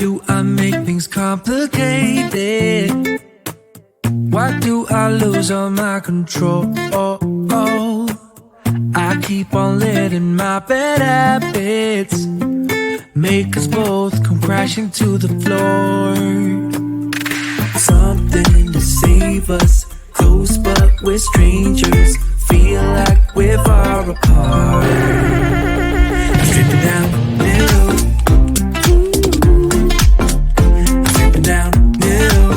do I make things complicated? Why do I lose all my control? I keep on letting my bad habits make us both come crashing to the floor. Something to save us, close but we're strangers. Feel like we're far apart. Stripping down middle, stripping down middle,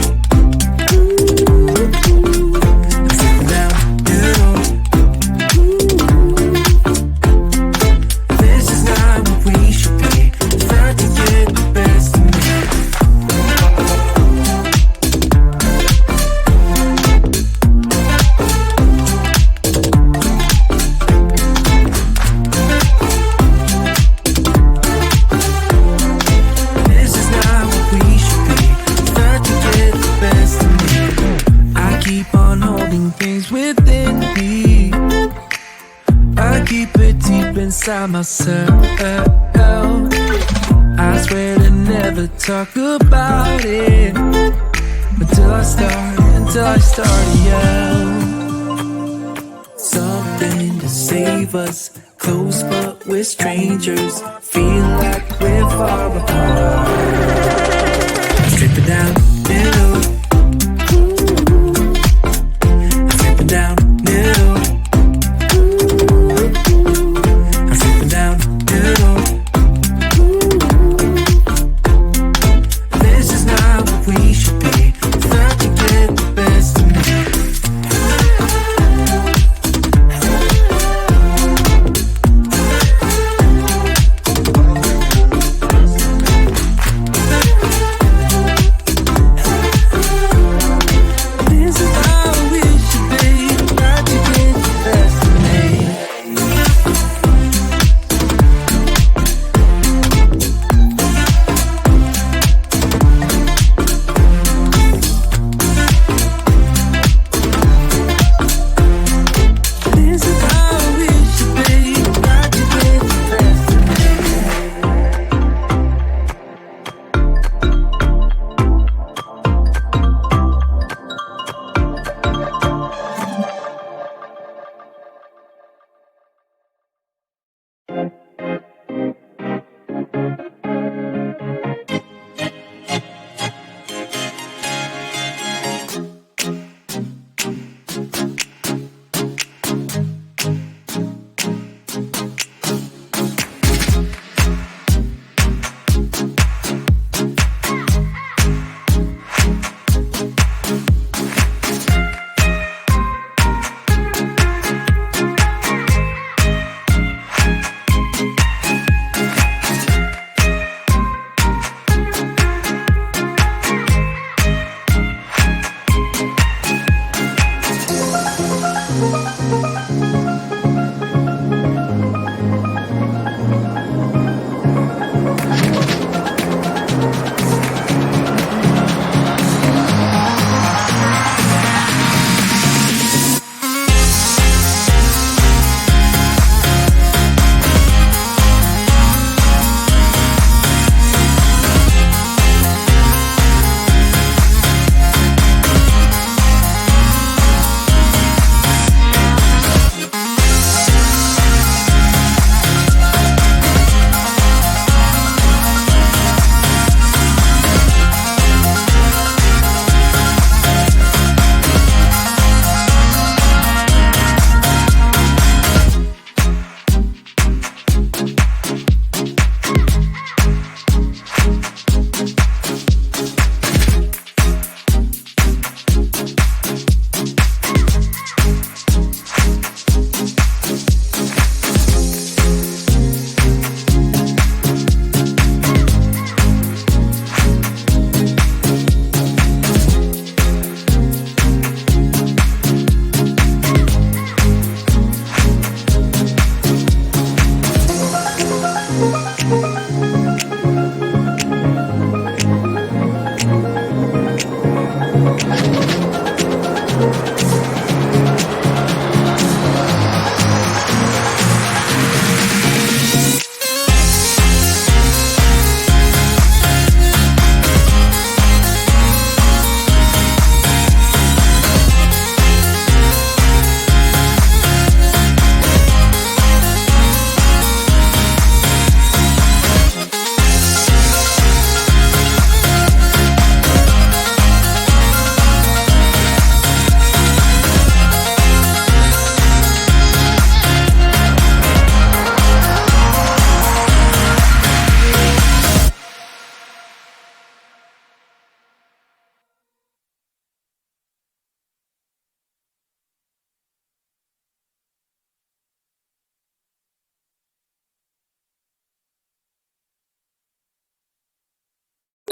stripping down middle. This is not what we should be. Trying to get the best of me. Inside myself, I swear to never talk about it until I start to yell. Something to save us, close but we're strangers. Feel like we're far apart. Strip it down, middle. Strip it down, middle.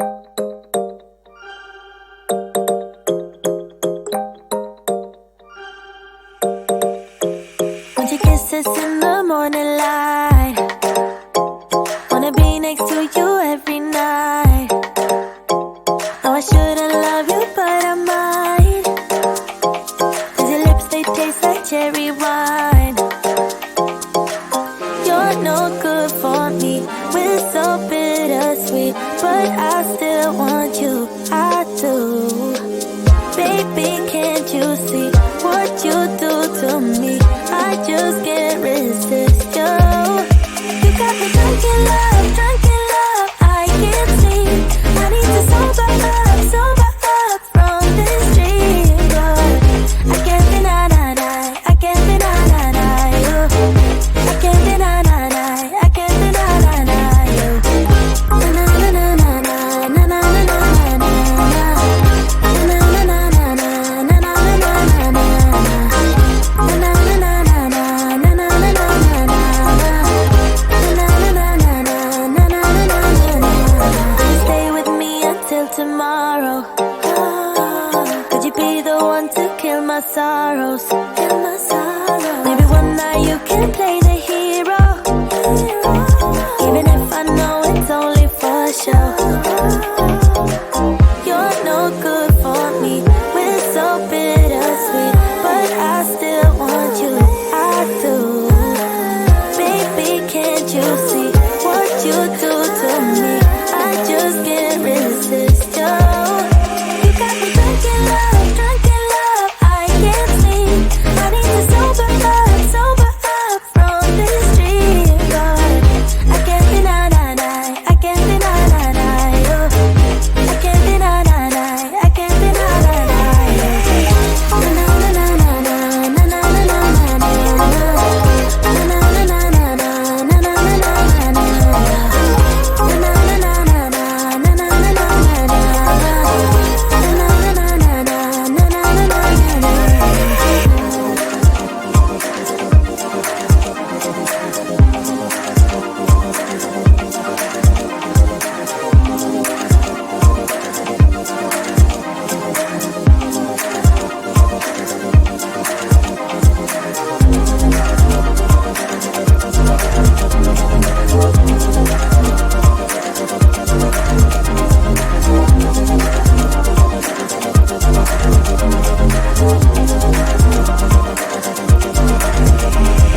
Want your kisses in the morning light. Wanna be next to you every night. Oh, I shouldn't love you, but I might. 'Cause your lips, they taste like cherry wine. You're no good for me. We're so bittersweet, but I still want you. I do. Baby, can't you see what you do to me? I just can't resist you. You got me drunk in love, I can't sleep. I need to sober up from this dream. But I can't deny you. I can't deny you. I can't deny you. Na na na na na na na na na na Stay with me until tomorrow. Could you be the one to kill my sorrows? Maybe one night you can play the hero, even if I know it's only for show. You're no good for me. We're so bittersweet, but I still want you. I do. Baby, can't you see what you do to me? I just can't resist you. You got me drunk in love, I can't sleep. I need to sober up from this dream. But I can't deny you. I can't deny you. I can't deny you. Na na na na na na na na na na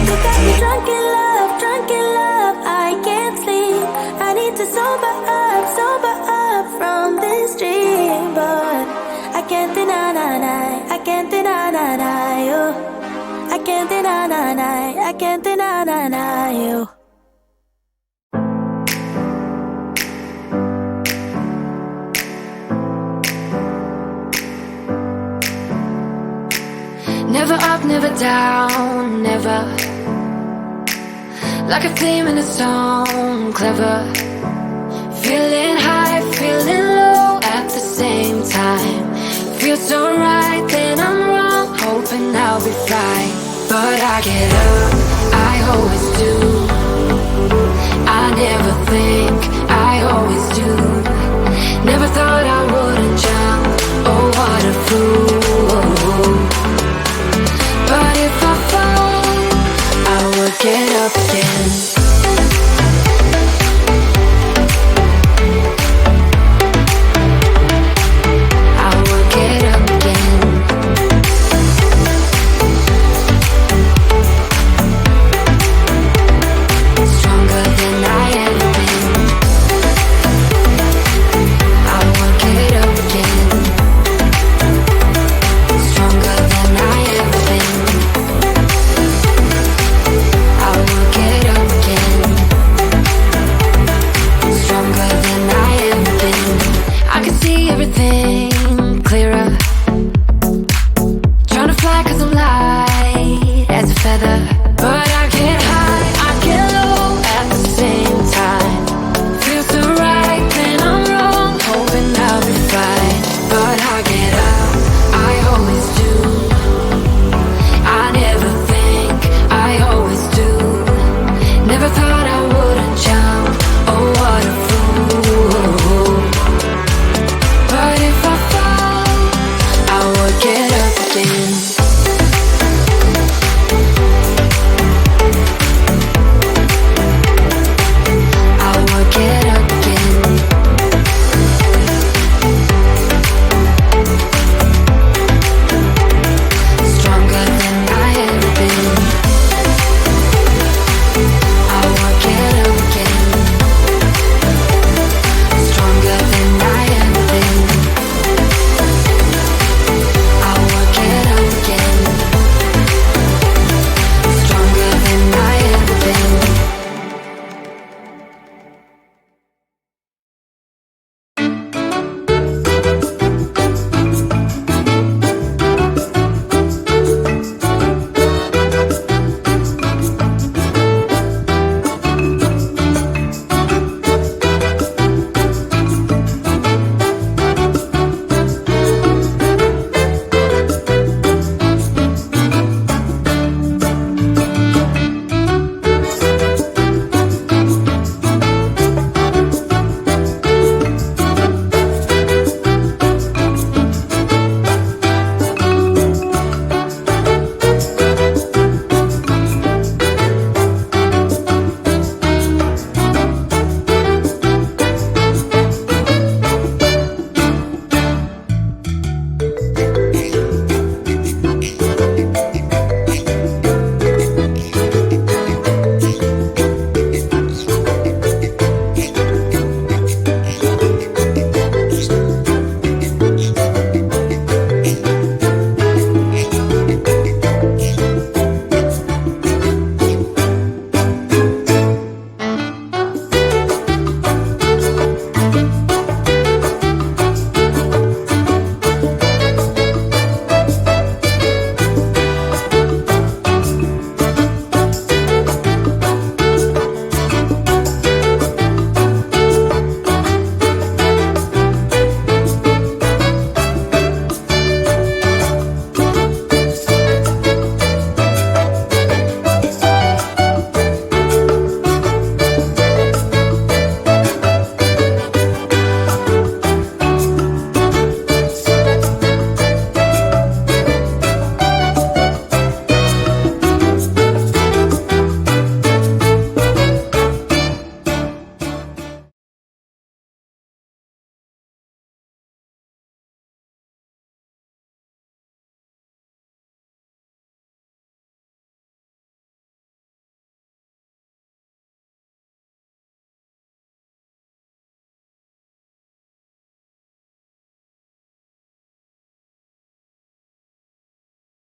You got me drunk in love, I can't sleep. I need to sober up from this dream. But I can't deny you. I can't deny you. Never up, never down, never. Like a theme in a song, clever. Feeling high, feeling low at the same time. Feels so right, then I'm wrong, hoping I'll be fine. But I get up, I always do. I never think, I always do. Never thought I wouldn't jump, oh what a fool. But if I fall, I will get up again. I will get up again. Stronger than I ever been. I will get up again. Stronger than I ever been. I will get up again. Stronger than I ever been. I can see everything clearer. Trying to fly 'cause I'm light as a feather. But I can't hide.